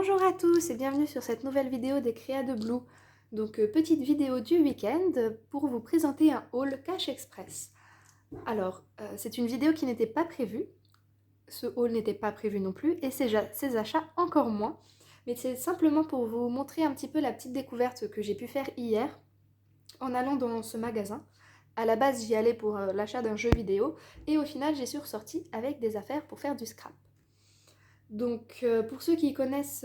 Bonjour à tous et bienvenue sur cette nouvelle vidéo des Créas de Blue. Donc petite vidéo du week-end pour vous présenter un haul Cash Express. Alors c'est une vidéo qui n'était pas prévue, ce haul n'était pas prévu non plus et ces achats encore moins. Mais c'est simplement pour vous montrer un petit peu la petite découverte que j'ai pu faire hier en allant dans ce magasin. À la base j'y allais pour l'achat d'un jeu vidéo et au final j'y suis ressortie avec des affaires pour faire du scrap. Donc pour ceux qui ne connaissent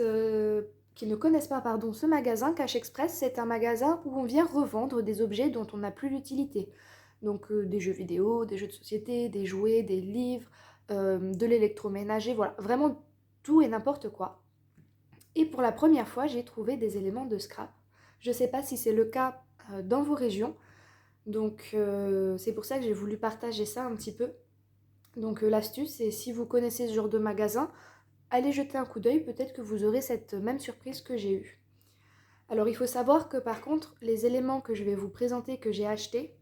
pas ce magasin, Cash Express, c'est un magasin où on vient revendre des objets dont on n'a plus l'utilité. Donc des jeux vidéo, des jeux de société, des jouets, des livres, de l'électroménager, voilà, vraiment tout et n'importe quoi. Et pour la première fois, j'ai trouvé des éléments de scrap. Je ne sais pas si c'est le cas dans vos régions, donc c'est pour ça que j'ai voulu partager ça un petit peu. Donc l'astuce, c'est si vous connaissez ce genre de magasin, allez jeter un coup d'œil, peut-être que vous aurez cette même surprise que j'ai eue. Alors il faut savoir que par contre, les éléments que je vais vous présenter que j'ai achetés,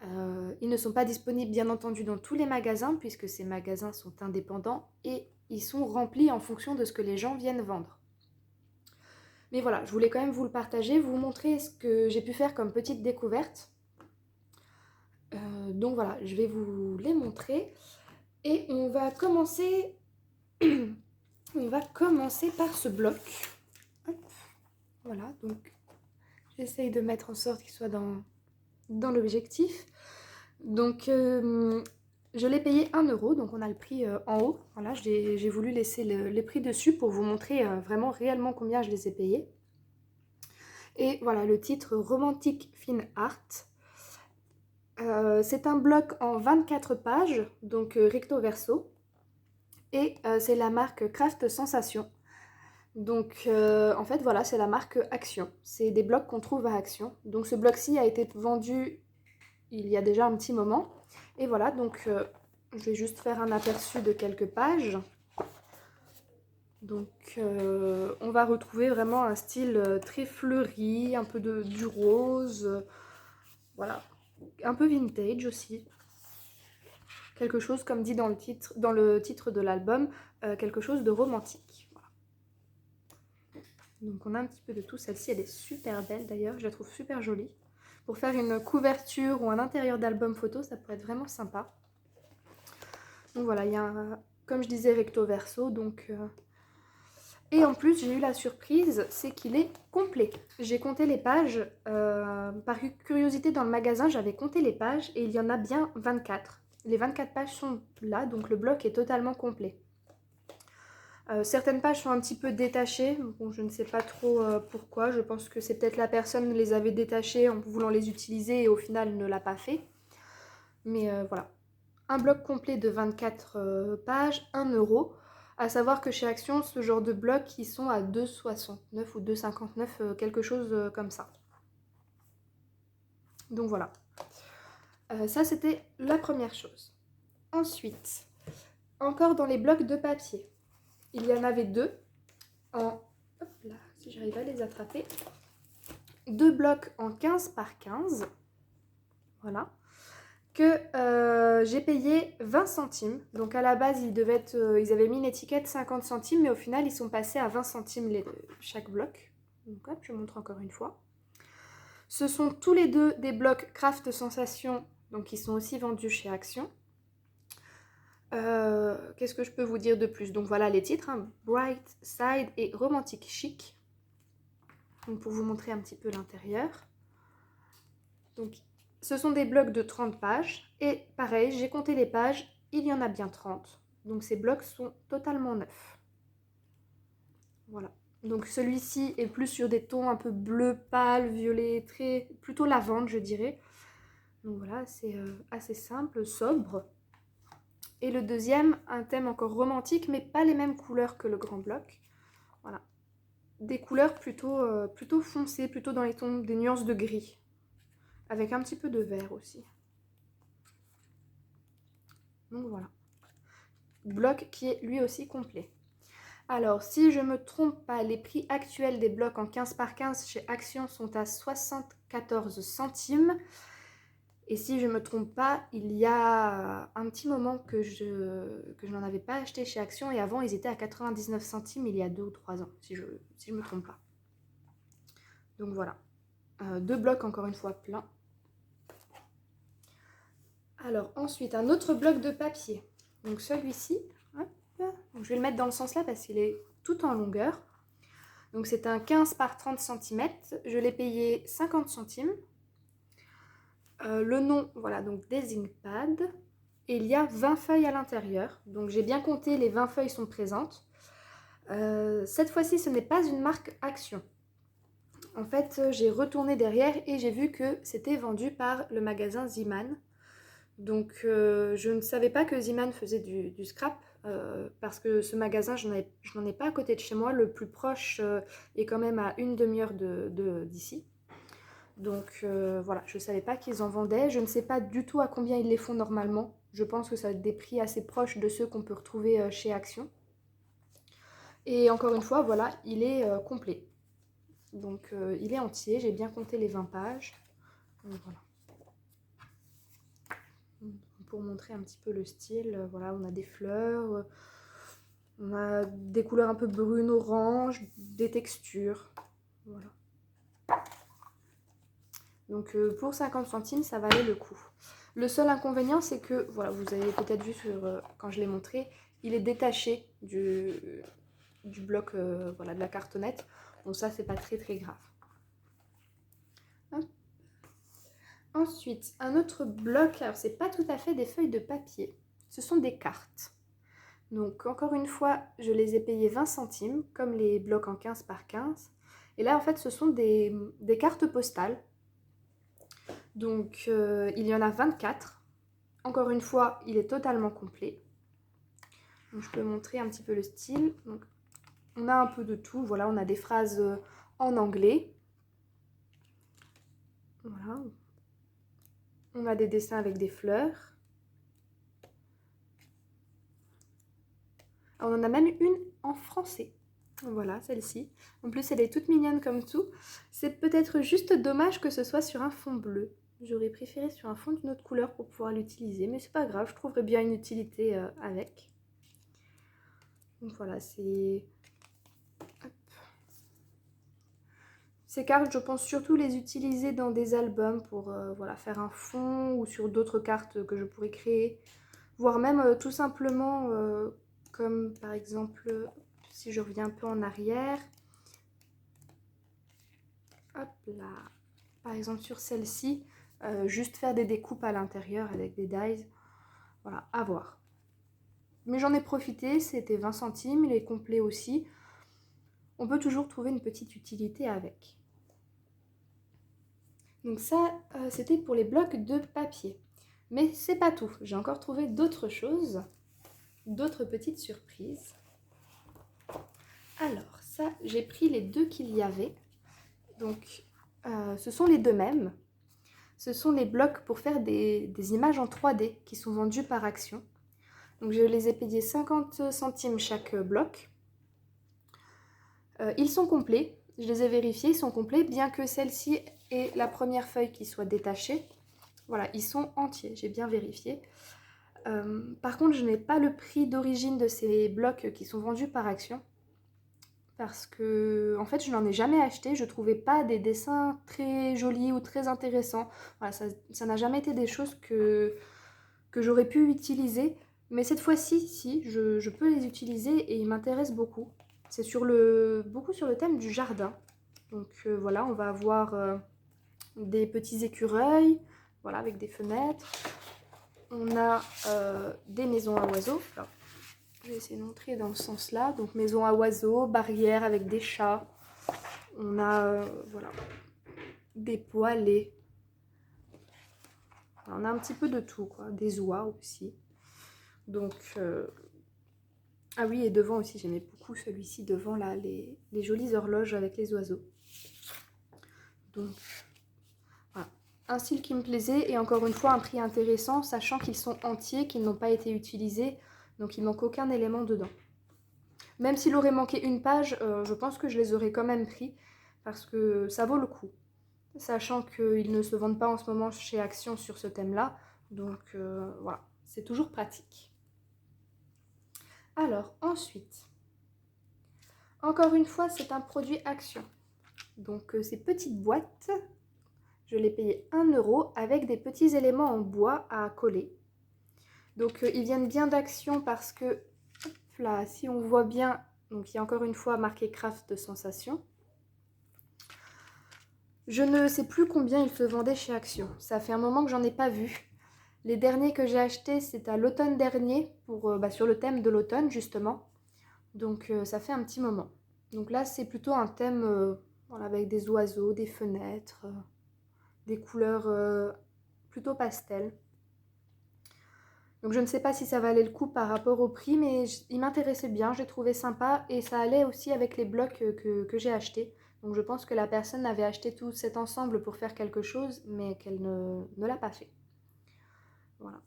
ils ne sont pas disponibles bien entendu dans tous les magasins, puisque ces magasins sont indépendants et ils sont remplis en fonction de ce que les gens viennent vendre. Mais voilà, je voulais quand même vous le partager, vous montrer ce que j'ai pu faire comme petite découverte. Donc voilà, je vais vous les montrer. Et on va commencer par ce bloc. Hop, voilà, donc j'essaye de mettre en sorte qu'il soit dans l'objectif. Donc je l'ai payé 1 euro, donc on a le prix en haut. Voilà, j'ai voulu laisser les prix dessus pour vous montrer vraiment réellement combien je les ai payés. Et voilà le titre Romantic Fine Art. C'est un bloc en 24 pages, donc recto verso. Et c'est la marque Craft Sensation. Donc en fait voilà, c'est la marque Action. C'est des blocs qu'on trouve à Action. Donc ce bloc-ci a été vendu il y a déjà un petit moment. Et voilà, donc je vais juste faire un aperçu de quelques pages. Donc on va retrouver vraiment un style très fleuri, un peu du rose, voilà, un peu vintage aussi. Quelque chose, comme dit dans le titre de l'album, quelque chose de romantique. Voilà. Donc on a un petit peu de tout. Celle-ci, elle est super belle d'ailleurs, je la trouve super jolie. Pour faire une couverture ou un intérieur d'album photo, ça pourrait être vraiment sympa. Donc voilà, il y a comme je disais, recto verso. Donc, et en plus, j'ai eu la surprise, c'est qu'il est complet. J'ai compté les pages. Par curiosité, dans le magasin, j'avais compté les pages et il y en a bien 24. Les 24 pages sont là, donc le bloc est totalement complet. Certaines pages sont un petit peu détachées, bon, je ne sais pas trop pourquoi, je pense que c'est peut-être la personne les avait détachées en voulant les utiliser et au final ne l'a pas fait. Mais voilà, un bloc complet de 24 pages, 1 euro. À savoir que chez Action, ce genre de blocs, ils sont à 2,69 ou 2,59, quelque chose comme ça. Donc voilà, ça c'était la première chose. Ensuite, encore dans les blocs de papier, il y en avait deux en... Hop là, si j'arrive à les attraper. Deux blocs en 15 par 15. Voilà. Que j'ai payé 20 centimes. Donc à la base, ils avaient mis une étiquette 50 centimes, mais au final, ils sont passés à 20 centimes chaque bloc. Donc hop, je montre encore une fois. Ce sont tous les deux des blocs Craft Sensation, donc qui sont aussi vendus chez Action. Qu'est-ce que je peux vous dire de plus? Donc voilà les titres, hein, Bright Side et Romantic Chic. Donc pour vous montrer un petit peu l'intérieur. Donc ce sont des blocs de 30 pages. Et pareil, j'ai compté les pages, il y en a bien 30. Donc ces blocs sont totalement neufs. Voilà. Donc celui-ci est plus sur des tons un peu bleu pâle, violet, plutôt lavande je dirais. Donc voilà, c'est assez simple, sobre. Et le deuxième, un thème encore romantique, mais pas les mêmes couleurs que le grand bloc. Voilà. Des couleurs plutôt foncées, plutôt dans les tons, des nuances de gris. Avec un petit peu de vert aussi. Donc voilà. Bloc qui est lui aussi complet. Alors, si je ne me trompe pas, les prix actuels des blocs en 15 par 15 chez Action sont à 74 centimes. Et si je ne me trompe pas, il y a un petit moment que je n'en avais pas acheté chez Action et avant ils étaient à 99 centimes il y a 2 ou 3 ans, si je me trompe pas. Donc voilà, 2 blocs encore une fois pleins. Alors ensuite un autre bloc de papier, donc celui-ci, je vais le mettre dans le sens là parce qu'il est tout en longueur. Donc c'est un 15 par 30 cm, je l'ai payé 50 centimes. Le nom, voilà, donc DesigPad. Et il y a 20 feuilles à l'intérieur. Donc j'ai bien compté, les 20 feuilles sont présentes. Cette fois-ci, ce n'est pas une marque Action. En fait, j'ai retourné derrière et j'ai vu que c'était vendu par le magasin Ziman. Donc je ne savais pas que Ziman faisait du scrap. Parce que ce magasin, je n'en ai pas à côté de chez moi. Le plus proche est quand même à une demi-heure d'ici. Donc voilà, je ne savais pas qu'ils en vendaient. Je ne sais pas du tout à combien ils les font normalement. Je pense que ça a des prix assez proches de ceux qu'on peut retrouver chez Action. Et encore une fois, voilà, il est complet. Donc il est entier, j'ai bien compté les 20 pages. Donc, voilà. Pour montrer un petit peu le style, voilà, on a des fleurs, on a des couleurs un peu brunes, orange, des textures. Voilà. Donc pour 50 centimes, ça valait le coup. Le seul inconvénient, c'est que, voilà, vous avez peut-être vu quand je l'ai montré, il est détaché du bloc voilà, de la cartonnette. Donc ça, c'est pas très très grave. Hop. Ensuite, un autre bloc, alors c'est pas tout à fait des feuilles de papier, ce sont des cartes. Donc encore une fois, je les ai payées 20 centimes, comme les blocs en 15 par 15. Et là, en fait, ce sont des cartes postales. Donc il y en a 24. Encore une fois, il est totalement complet. Donc, je peux montrer un petit peu le style. Donc, on a un peu de tout. Voilà, on a des phrases en anglais. Voilà. On a des dessins avec des fleurs. On en a même une en français. Voilà, celle-ci. En plus, elle est toute mignonne comme tout. C'est peut-être juste dommage que ce soit sur un fond bleu. J'aurais préféré sur un fond d'une autre couleur pour pouvoir l'utiliser. Mais c'est pas grave, je trouverais bien une utilité avec. Donc voilà, c'est... Ces cartes, je pense surtout les utiliser dans des albums pour voilà, faire un fond ou sur d'autres cartes que je pourrais créer. Voire même tout simplement, comme par exemple, si je reviens un peu en arrière. Hop là. Par exemple sur celle-ci, juste faire des découpes à l'intérieur avec des dies. Voilà, à voir. Mais j'en ai profité, c'était 20 centimes, il est complet aussi. On peut toujours trouver une petite utilité avec. Donc ça, c'était pour les blocs de papier. Mais c'est pas tout, j'ai encore trouvé d'autres choses, d'autres petites surprises. Alors ça, j'ai pris les deux qu'il y avait. Donc ce sont les deux mêmes. Ce sont les blocs pour faire des images en 3D qui sont vendus par Action. Donc je les ai payés 50 centimes chaque bloc. Ils sont complets, je les ai vérifiés, ils sont complets, bien que celle-ci ait la première feuille qui soit détachée. Voilà, ils sont entiers, j'ai bien vérifié. Par contre, je n'ai pas le prix d'origine de ces blocs qui sont vendus par Action. Parce que, en fait, je n'en ai jamais acheté. Je ne trouvais pas des dessins très jolis ou très intéressants. Voilà, ça n'a jamais été des choses que j'aurais pu utiliser. Mais cette fois-ci, si, je peux les utiliser et ils m'intéressent beaucoup. C'est beaucoup sur le thème du jardin. Donc voilà, on va avoir des petits écureuils, voilà, avec des fenêtres. On a des maisons à oiseaux. Alors, je vais essayer de montrer dans ce sens-là. Donc maison à oiseaux, barrière avec des chats. On a voilà, des poêlés. On a un petit peu de tout, quoi. Des oies aussi. Donc ah oui, et devant aussi, j'aimais beaucoup celui-ci devant là, les jolies horloges avec les oiseaux. Donc voilà, un style qui me plaisait et encore une fois un prix intéressant, sachant qu'ils sont entiers, qu'ils n'ont pas été utilisés, donc il manque aucun élément dedans. Même s'il aurait manqué une page, je pense que je les aurais quand même pris parce que ça vaut le coup. sachant qu'ils ne se vendent pas en ce moment chez Action sur ce thème-là. Donc voilà, c'est toujours pratique. Alors ensuite, encore une fois, c'est un produit Action. Donc ces petites boîtes, je l'ai payé 1 € avec des petits éléments en bois à coller. Donc ils viennent bien d'Action parce que, hop là, si on voit bien, donc il y a encore une fois marqué Craft de Sensation. Je ne sais plus combien ils se vendaient chez Action. Ça fait un moment que j'en ai pas vu. Les derniers que j'ai achetés, c'est à l'automne dernier, sur le thème de l'automne justement. Donc ça fait un petit moment. Donc là, c'est plutôt un thème voilà, avec des oiseaux, des fenêtres, des couleurs plutôt pastel. Donc je ne sais pas si ça valait le coup par rapport au prix, mais il m'intéressait bien, j'ai trouvé sympa et ça allait aussi avec les blocs que j'ai achetés. Donc je pense que la personne avait acheté tout cet ensemble pour faire quelque chose, mais qu'elle ne l'a pas fait. Voilà.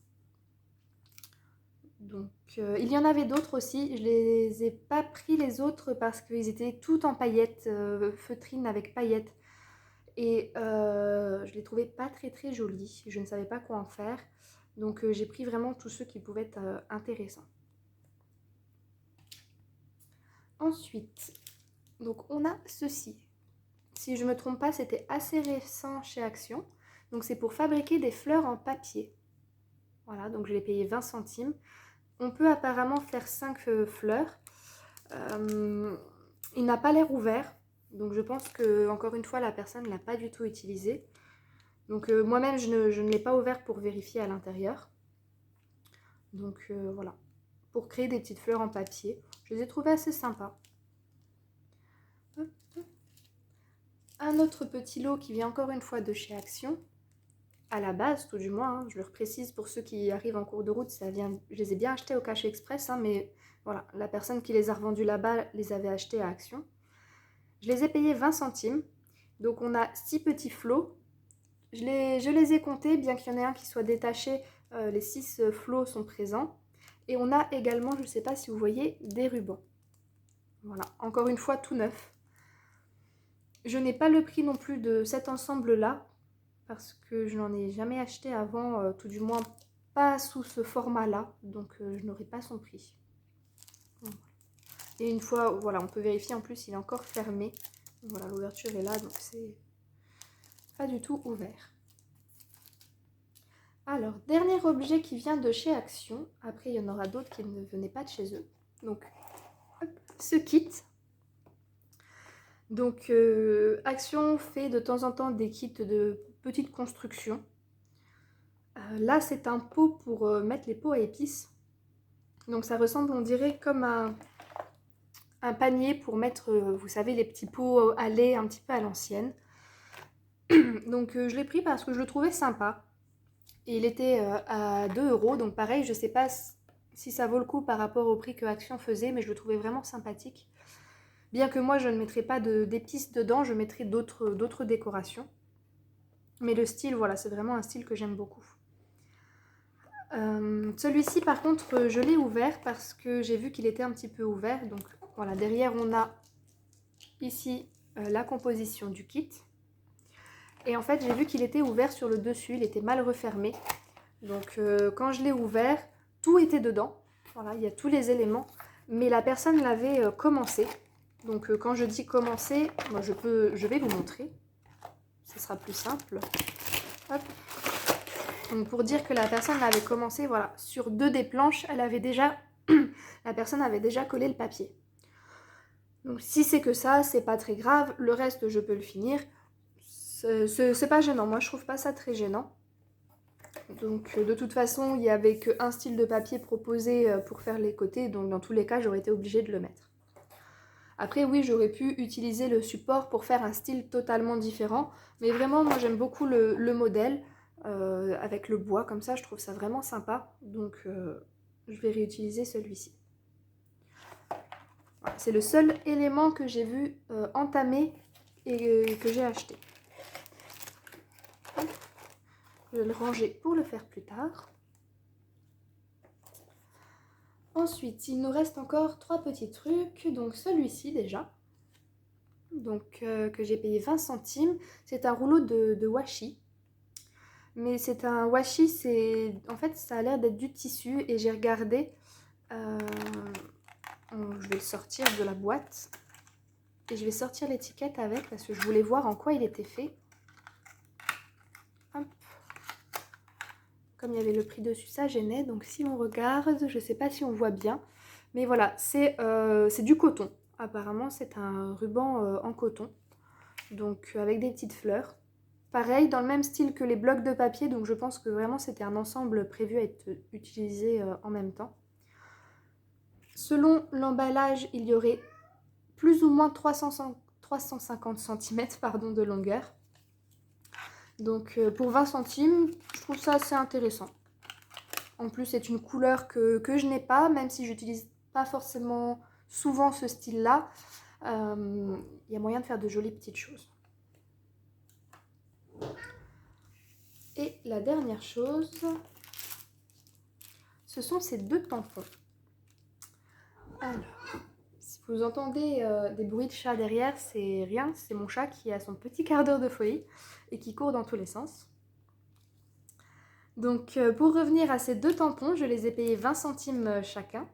Donc il y en avait d'autres aussi, je les ai pas pris les autres parce qu'ils étaient tout en paillettes, feutrines avec paillettes. Et je les trouvais pas très jolis, je ne savais pas quoi en faire. Donc j'ai pris vraiment tous ceux qui pouvaient être intéressants. Ensuite, donc on a ceci. Si je ne me trompe pas, c'était assez récent chez Action. Donc c'est pour fabriquer des fleurs en papier. Voilà, donc je l'ai payé 20 centimes. On peut apparemment faire 5 fleurs. Il n'a pas l'air ouvert. Donc je pense que, encore une fois, la personne ne l'a pas du tout utilisé. Donc moi-même, je ne l'ai pas ouvert pour vérifier à l'intérieur. Donc voilà, pour créer des petites fleurs en papier. Je les ai trouvées assez sympas. Un autre petit lot qui vient encore une fois de chez Action. À la base, tout du moins, hein, je le reprécise pour ceux qui arrivent en cours de route, ça vient, je les ai bien achetés au Cash Express, hein, mais voilà, la personne qui les a revendus là-bas les avait achetés à Action. Je les ai payés 20 centimes. Donc on a 6 petits flots. Je les ai comptés, bien qu'il y en ait un qui soit détaché, les 6 flots sont présents. Et on a également, je ne sais pas si vous voyez, des rubans. Voilà, encore une fois, tout neuf. Je n'ai pas le prix non plus de cet ensemble-là, parce que je n'en ai jamais acheté avant, tout du moins pas sous ce format-là, donc je n'aurai pas son prix. Voilà. Et une fois, voilà, on peut vérifier en plus, il est encore fermé. Voilà, l'ouverture est là, donc c'est pas du tout ouvert. Alors, dernier objet qui vient de chez Action. Après, il y en aura d'autres qui ne venaient pas de chez eux. Donc, hop, ce kit. Donc, Action fait de temps en temps des kits de petites constructions. Là, c'est un pot pour mettre les pots à épices. Donc, ça ressemble, on dirait, comme un panier pour mettre, vous savez, les petits pots à lait un petit peu à l'ancienne. Donc, je l'ai pris parce que je le trouvais sympa. Et il était à 2 €. Donc, pareil, je ne sais pas si ça vaut le coup par rapport au prix que Action faisait, mais je le trouvais vraiment sympathique. Bien que moi, je ne mettrais pas d'épices dedans, je mettrais d'autres décorations. Mais le style, voilà, c'est vraiment un style que j'aime beaucoup. Celui-ci, par contre, je l'ai ouvert parce que j'ai vu qu'il était un petit peu ouvert. Donc, voilà, derrière, on a ici la composition du kit. Et en fait, j'ai vu qu'il était ouvert sur le dessus, il était mal refermé. Donc, quand je l'ai ouvert, tout était dedans. Voilà, il y a tous les éléments. Mais la personne l'avait commencé. Donc quand je dis commencer, moi je vais vous montrer. Ce sera plus simple. Hop. Donc pour dire que la personne l'avait commencé, voilà, sur 2 des planches, elle avait déjà, la personne avait déjà collé le papier. Donc si c'est que ça, c'est pas très grave. Le reste, je peux le finir. C'est pas gênant. Moi, je trouve pas ça très gênant. Donc de toute façon, il n'y avait qu'un style de papier proposé pour faire les côtés. Donc dans tous les cas, j'aurais été obligée de le mettre. Après, oui, j'aurais pu utiliser le support pour faire un style totalement différent. Mais vraiment, moi, j'aime beaucoup le modèle avec le bois. Comme ça, je trouve ça vraiment sympa. Donc, je vais réutiliser celui-ci. Voilà, c'est le seul élément que j'ai vu entamé et que j'ai acheté. Je vais le ranger pour le faire plus tard. Ensuite, il nous reste encore 3 petits trucs. Donc, celui-ci déjà. donc que j'ai payé 20 centimes. C'est un rouleau de washi. Mais c'est un washi, en fait ça a l'air d'être du tissu et j'ai regardé. euh, je vais le sortir de la boîte et je vais sortir l'étiquette avec parce que je voulais voir en quoi il était fait. Hop. Comme il y avait le prix dessus, ça gênait. Donc si on regarde, je ne sais pas si on voit bien. Mais voilà, c'est du coton. Apparemment, c'est un ruban en coton. Donc avec des petites fleurs. Pareil, dans le même style que les blocs de papier. Donc je pense que vraiment c'était un ensemble prévu à être utilisé en même temps. Selon l'emballage, il y aurait plus ou moins 350 cm de longueur. Donc pour 20 centimes, je trouve ça assez intéressant. En plus, c'est une couleur que je n'ai pas, même si j'utilise pas forcément souvent ce style-là. Il y a moyen de faire de jolies petites choses. Et la dernière chose, ce sont ces deux tampons. Alors, si vous entendez des bruits de chat derrière, c'est rien, c'est mon chat qui a son petit quart d'heure de folie et qui court dans tous les sens. Donc pour revenir à ces deux tampons, je les ai payés 20 centimes chacun.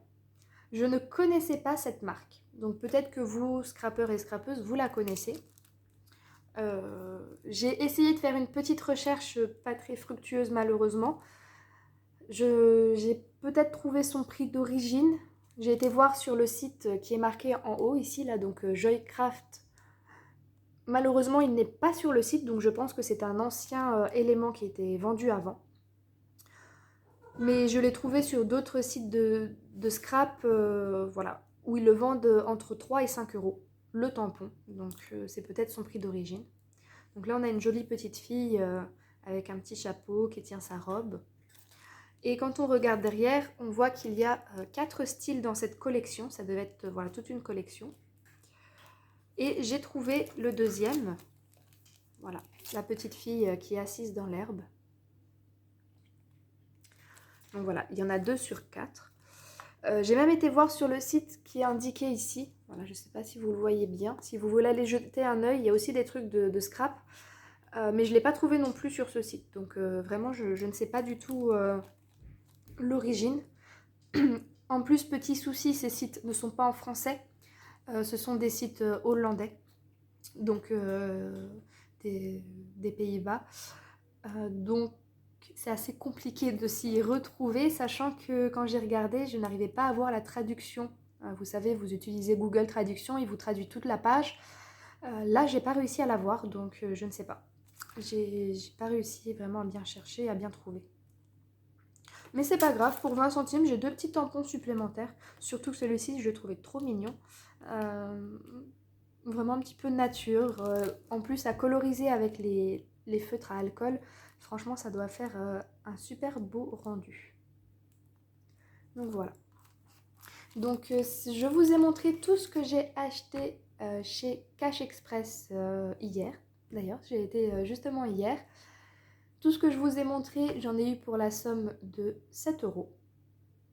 Je ne connaissais pas cette marque, donc peut-être que vous, scrappeurs et scrappeuses, vous la connaissez. J'ai essayé de faire une petite recherche, pas très fructueuse malheureusement. J'ai peut-être trouvé son prix d'origine. J'ai été voir sur le site qui est marqué en haut ici, là, donc Joycraft. Malheureusement, il n'est pas sur le site, donc je pense que c'est un ancien élément qui était vendu avant. Mais je l'ai trouvé sur d'autres sites de scrap, voilà, où ils le vendent entre 3 et 5 euros, le tampon. Donc c'est peut-être son prix d'origine. Donc là, on a une jolie petite fille avec un petit chapeau qui tient sa robe. Et quand on regarde derrière, on voit qu'il y a 4 styles dans cette collection. Ça devait être voilà, toute une collection. Et j'ai trouvé le deuxième. Voilà, la petite fille qui est assise dans l'herbe. Donc voilà, il y en a 2 sur 4. J'ai même été voir sur le site qui est indiqué ici. Voilà, je ne sais pas si vous le voyez bien. Si vous voulez aller jeter un œil, il y a aussi des trucs de scrap. Mais je ne l'ai pas trouvé non plus sur ce site. Donc vraiment, je ne sais pas du tout l'origine. En plus, petit souci, ces sites ne sont pas en français. Ce sont des sites hollandais. Donc des Pays-Bas. Donc c'est assez compliqué de s'y retrouver, sachant que quand j'ai regardé, je n'arrivais pas à voir la traduction. Vous savez, vous utilisez Google Traduction, il vous traduit toute la page. Là, j'ai pas réussi à la voir, donc je ne sais pas. J'ai pas réussi vraiment à bien chercher, à bien trouver. Mais c'est pas grave, pour 20 centimes, j'ai 2 petits tampons supplémentaires. Surtout celui-ci, je le trouvais trop mignon. Vraiment un petit peu nature. En plus, à coloriser avec les feutres à alcool. Franchement, ça doit faire un super beau rendu. Donc voilà. Donc je vous ai montré tout ce que j'ai acheté chez Cash Express hier. D'ailleurs, j'ai été justement hier. Tout ce que je vous ai montré, j'en ai eu pour la somme de 7 euros.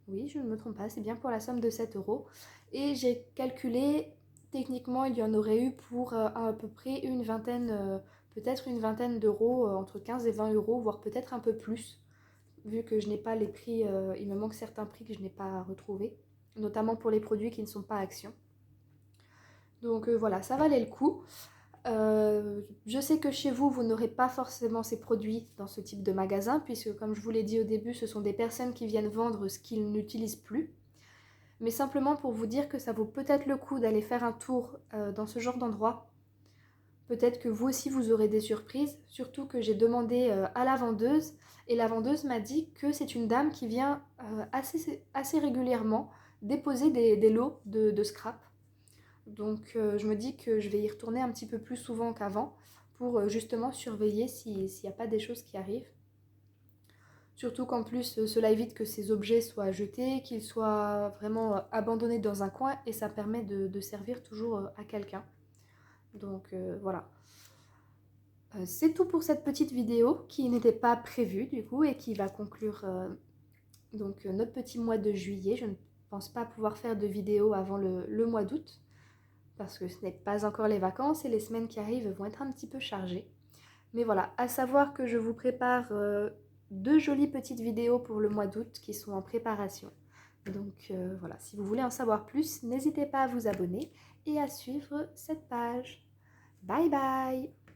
Oui, je ne me trompe pas, c'est bien pour la somme de 7 euros. Et j'ai calculé, techniquement, il y en aurait eu pour à peu près une vingtaine, peut-être une vingtaine d'euros, entre 15 et 20 euros, voire peut-être un peu plus, vu que je n'ai pas les prix, il me manque certains prix que je n'ai pas retrouvés, notamment pour les produits qui ne sont pas Action. Donc voilà, ça valait le coup. Je sais que chez vous, vous n'aurez pas forcément ces produits dans ce type de magasin, puisque comme je vous l'ai dit au début, ce sont des personnes qui viennent vendre ce qu'ils n'utilisent plus. Mais simplement pour vous dire que ça vaut peut-être le coup d'aller faire un tour dans ce genre d'endroit. Peut-être que vous aussi vous aurez des surprises, surtout que j'ai demandé à la vendeuse, et la vendeuse m'a dit que c'est une dame qui vient assez régulièrement déposer des lots de scrap. Donc je me dis que je vais y retourner un petit peu plus souvent qu'avant pour justement surveiller s'il n'y a pas des choses qui arrivent. Surtout qu'en plus cela évite que ces objets soient jetés, qu'ils soient vraiment abandonnés dans un coin et ça permet de servir toujours à quelqu'un. Donc voilà. C'est tout pour cette petite vidéo qui n'était pas prévue du coup et qui va conclure donc notre petit mois de juillet. Je ne pense pas pouvoir faire de vidéo avant le mois d'août. parce que ce n'est pas encore les vacances et les semaines qui arrivent vont être un petit peu chargées. Mais voilà, à savoir que je vous prépare deux jolies petites vidéos pour le mois d'août qui sont en préparation. Donc voilà, si vous voulez en savoir plus, n'hésitez pas à vous abonner et à suivre cette page. Bye bye!